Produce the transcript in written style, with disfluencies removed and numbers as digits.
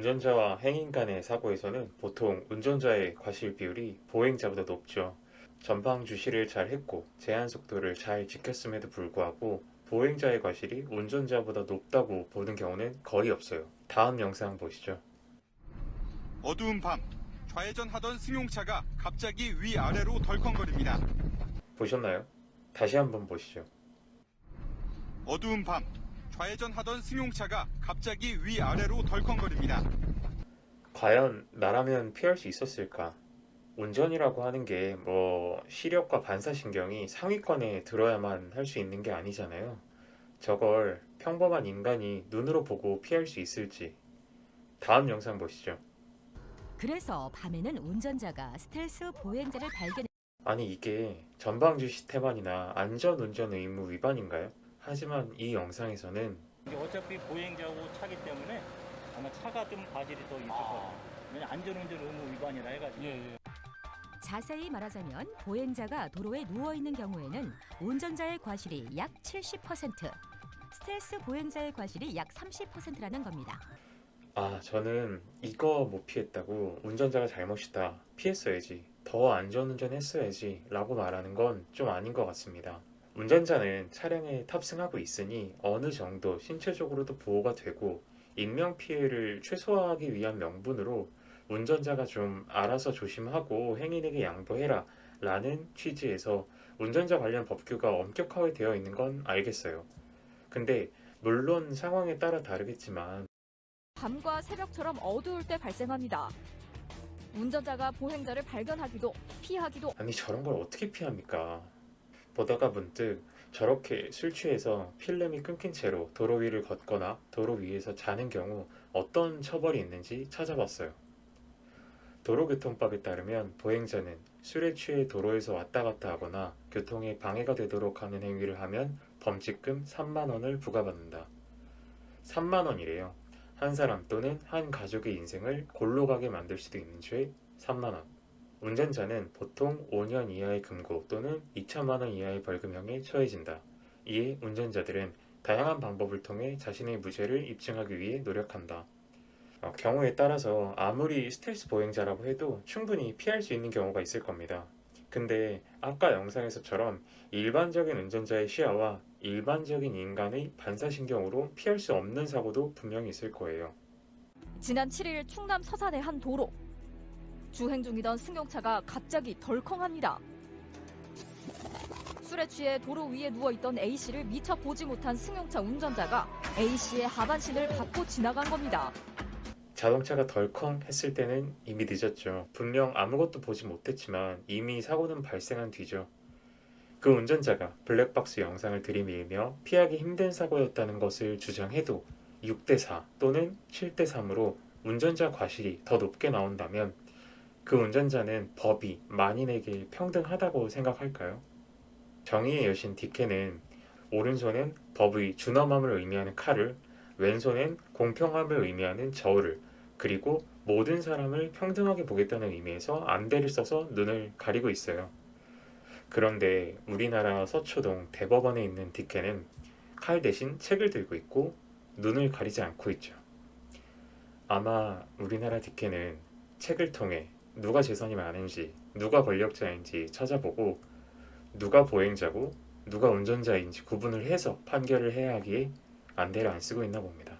운전자와 행인 간의 사고에서는 보통 운전자의 과실 비율이 보행자보다 높죠. 전방 주시를 잘 했고 제한 속도를 잘 지켰음에도 불구하고 보행자의 과실이 운전자보다 높다고 보는 경우는 거의 없어요. 다음 영상 보시죠. 어두운 밤, 좌회전하던 승용차가 갑자기 위아래로 덜컹거립니다. 보셨나요? 다시 한번 보시죠. 어두운 밤, 좌회전하던 승용차가 갑자기 위아래로 덜컹거립니다. 과연 나라면 피할 수 있었을까? 운전이라고 하는 게 시력과 반사신경이 상위권에 들어야만 할 수 있는 게 아니잖아요. 저걸 평범한 인간이 눈으로 보고 피할 수 있을지. 다음 영상 보시죠. 그래서 밤에는 운전자가 스텔스 보행자를 발견해 아니 이게 전방주 시태만이나 안전운전 의무 위반인가요? 하지만 이 영상에서는 이제 어차피 보행자고 차기 때문에 아마 차가 좀 과실이 더 있어서 왜냐 안전운전 의무 위반이라 해가지고 자세히 말하자면 보행자가 도로에 누워 있는 경우에는 운전자의 과실이 약 70%, 스텔스 보행자의 과실이 약 30%라는 겁니다. 저는 이거 못 피했다고 운전자가 잘못이다, 피했어야지, 더 안전운전 했어야지 라고 말하는 건 좀 아닌 것 같습니다. 운전자는 차량에 탑승하고 있으니 어느 정도 신체적으로도 보호가 되고 인명피해를 최소화하기 위한 명분으로 운전자가 좀 알아서 조심하고 행인에게 양보해라 라는 취지에서 운전자 관련 법규가 엄격하게 되어 있는 건 알겠어요. 근데 물론 상황에 따라 다르겠지만 밤과 새벽처럼 어두울 때 발생합니다. 운전자가 보행자를 발견하기도 피하기도 아니 저런 걸 어떻게 피합니까? 보다가 문득 저렇게 술 취해서 필름이 끊긴 채로 도로 위를 걷거나 도로 위에서 자는 경우 어떤 처벌이 있는지 찾아봤어요. 도로교통법에 따르면 보행자는 술에 취해 도로에서 왔다 갔다 하거나 교통에 방해가 되도록 하는 행위를 하면 범칙금 3만 원을 부과받는다. 3만 원이래요. 한 사람 또는 한 가족의 인생을 골로 가게 만들 수도 있는 죄 3만 원. 운전자는 보통 5년 이하의 금고 또는 2천만 원 이하의 벌금형에 처해진다. 이에 운전자들은 다양한 방법을 통해 자신의 무죄를 입증하기 위해 노력한다. 경우에 따라서 아무리 스텔스 보행자라고 해도 충분히 피할 수 있는 경우가 있을 겁니다. 근데 아까 영상에서처럼 일반적인 운전자의 시야와 일반적인 인간의 반사신경으로 피할 수 없는 사고도 분명히 있을 거예요. 지난 7일 충남 서산의 한 도로. 주행 중이던 승용차가 갑자기 덜컹합니다. 술에 취해 도로 위에 누워있던 A씨를 미처 보지 못한 승용차 운전자가 A씨의 하반신을 밟고 지나간 겁니다. 자동차가 덜컹 했을 때는 이미 늦었죠. 분명 아무것도 보지 못했지만 이미 사고는 발생한 뒤죠. 그 운전자가 블랙박스 영상을 들이밀며 피하기 힘든 사고였다는 것을 주장해도 6대4 또는 7대3으로 운전자 과실이 더 높게 나온다면 그 운전자는 법이 만인에게 평등하다고 생각할까요? 정의의 여신 디케는 오른손엔 법의 준엄함을 의미하는 칼을, 왼손엔 공평함을 의미하는 저울을, 그리고 모든 사람을 평등하게 보겠다는 의미에서 안대를 써서 눈을 가리고 있어요. 그런데 우리나라 서초동 대법원에 있는 디케는 칼 대신 책을 들고 있고 눈을 가리지 않고 있죠. 아마 우리나라 디케는 책을 통해 누가 재산이 많은지, 누가 권력자인지 찾아보고 누가 보행자고 누가 운전자인지 구분을 해서 판결을 해야 하기에 안대를 안 쓰고 있나 봅니다.